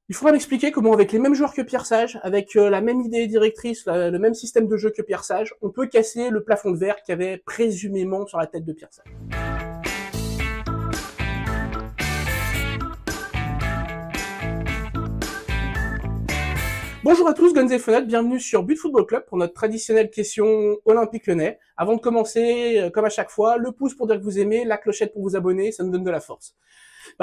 Il faudra m'expliquer comment, avec les mêmes joueurs que Pierre Sage, avec la même idée directrice, le même système de jeu que Pierre Sage, on peut casser le plafond de verre qu'il y avait présumément sur la tête de Pierre Sage. Bonjour à tous, Guns et Fenêtres, bienvenue sur But Football Club pour notre traditionnelle question Olympique Lyonnais. Avant de commencer, comme à chaque fois, le pouce pour dire que vous aimez, la clochette pour vous abonner, ça nous donne de la force.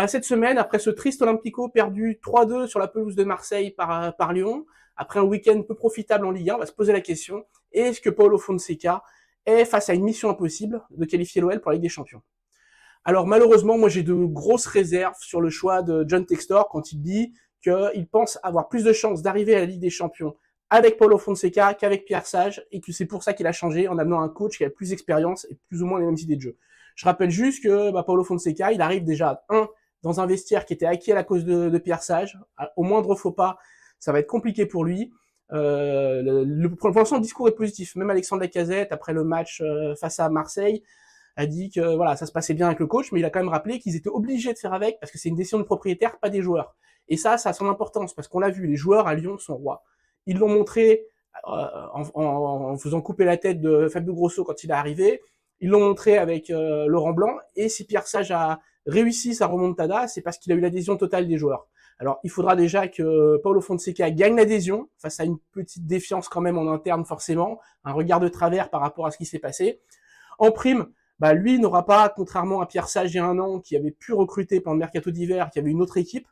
Cette semaine, après ce triste Olympico perdu 3-2 sur la pelouse de Marseille par Lyon, après un week-end peu profitable en Ligue 1, on va se poser la question, est-ce que Paulo Fonseca est face à une mission impossible de qualifier l'OL pour la Ligue des Champions? Alors malheureusement, moi j'ai de grosses réserves sur le choix de John Textor quand il dit qu'il pense avoir plus de chances d'arriver à la Ligue des Champions avec Paulo Fonseca qu'avec Pierre Sage, et que c'est pour ça qu'il a changé en amenant un coach qui a plus d'expérience et plus ou moins les mêmes idées de jeu. Je rappelle juste que Paulo Fonseca, il arrive déjà, dans un vestiaire qui était acquis à la cause de Pierre Sage. Au moindre faux pas, ça va être compliqué pour lui. Pour l'instant, le discours est positif. Même Alexandre Lacazette, après le match face à Marseille, a dit que voilà, ça se passait bien avec le coach, mais il a quand même rappelé qu'ils étaient obligés de faire avec parce que c'est une décision de propriétaire, pas des joueurs. Et ça a son importance parce qu'on l'a vu, les joueurs à Lyon sont rois. Ils l'ont montré en faisant couper la tête de Fabio Grosso quand il est arrivé. Ils l'ont montré avec Laurent Blanc. Et si Pierre Sage a réussi sa remontada, c'est parce qu'il a eu l'adhésion totale des joueurs. Alors, il faudra déjà que Paulo Fonseca gagne l'adhésion face à une petite défiance quand même en interne forcément, un regard de travers par rapport à ce qui s'est passé. En prime, lui n'aura pas, contrairement à Pierre Sage il y a un an, qui avait pu recruter pendant le mercato d'hiver, qui avait une autre équipe,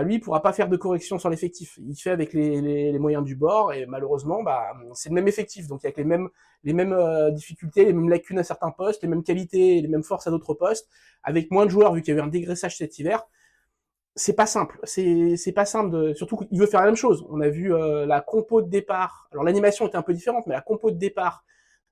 lui, il pourra pas faire de correction sur l'effectif. Il fait avec les moyens du bord, et malheureusement, c'est le même effectif, donc avec les mêmes difficultés, les mêmes lacunes à certains postes, les mêmes qualités, les mêmes forces à d'autres postes, avec moins de joueurs vu qu'il y a eu un dégraissage cet hiver. C'est pas simple. C'est pas simple surtout qu'il veut faire la même chose. On a vu la compo de départ. Alors l'animation était un peu différente, mais la compo de départ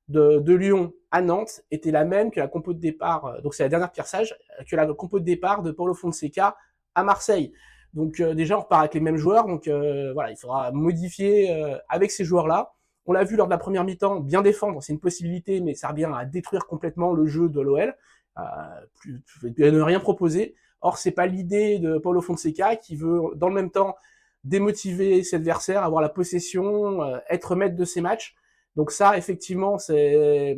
de Lyon à Nantes était la même que la compo de départ, donc c'est la dernière Pierre Sage, que la compo de départ de Paulo Fonseca à Marseille. Donc déjà on repart avec les mêmes joueurs, donc voilà, il faudra modifier avec ces joueurs-là. On l'a vu lors de la première mi-temps, bien défendre, c'est une possibilité, mais ça revient à détruire complètement le jeu de l'OL, ne rien proposer. Or c'est pas l'idée de Paulo Fonseca qui veut dans le même temps démotiver ses adversaires, avoir la possession, être maître de ses matchs. Donc ça, effectivement, c'est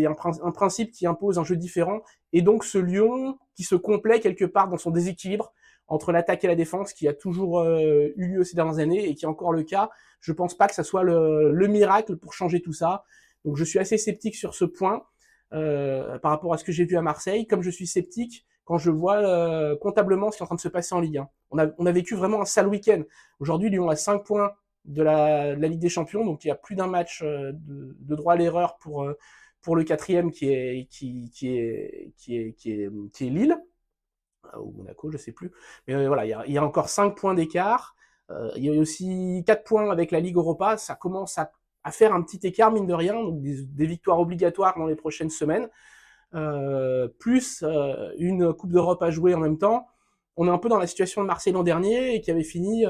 un principe qui impose un jeu différent. Et donc ce Lyon qui se complaît quelque part dans son déséquilibre entre l'attaque et la défense, qui a toujours eu lieu ces dernières années et qui est encore le cas. Je pense pas que ça soit le miracle pour changer tout ça. Donc je suis assez sceptique sur ce point par rapport à ce que j'ai vu à Marseille, comme je suis sceptique quand je vois comptablement ce qui est en train de se passer en Ligue 1. On a vécu vraiment un sale week-end. Aujourd'hui, Lyon a 5 points de la Ligue des Champions, donc il y a plus d'un match de droit à l'erreur pour le quatrième qui est Lille ou Monaco, je sais plus. Mais voilà, il y a encore 5 points d'écart. Il y a aussi 4 points avec la Ligue Europa. Ça commence à faire un petit écart, mine de rien, donc des victoires obligatoires dans les prochaines semaines, plus une Coupe d'Europe à jouer en même temps. On est un peu dans la situation de Marseille l'an dernier et qui avait fini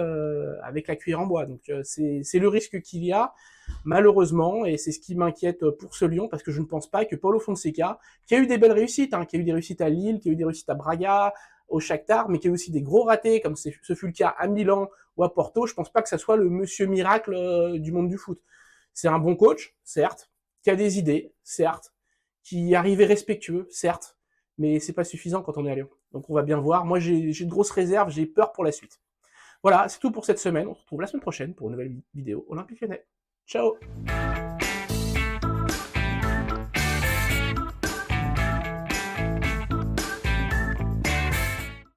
avec la cuillère en bois. Donc c'est le risque qu'il y a, malheureusement, et c'est ce qui m'inquiète pour ce Lyon, parce que je ne pense pas que Paulo Fonseca, qui a eu des belles réussites, qui a eu des réussites à Lille, qui a eu des réussites à Braga, au Shakhtar, mais qui a eu aussi des gros ratés, comme ce fut le cas à Milan ou à Porto. Je pense pas que ça soit le monsieur miracle du monde du foot. C'est un bon coach, certes, qui a des idées, certes, qui arrivait respectueux, certes, mais c'est pas suffisant quand on est à Lyon. Donc on va bien voir. Moi j'ai de grosses réserves, j'ai peur pour la suite. Voilà, c'est tout pour cette semaine. On se retrouve la semaine prochaine pour une nouvelle vidéo Olympique Lyonnais. Ciao.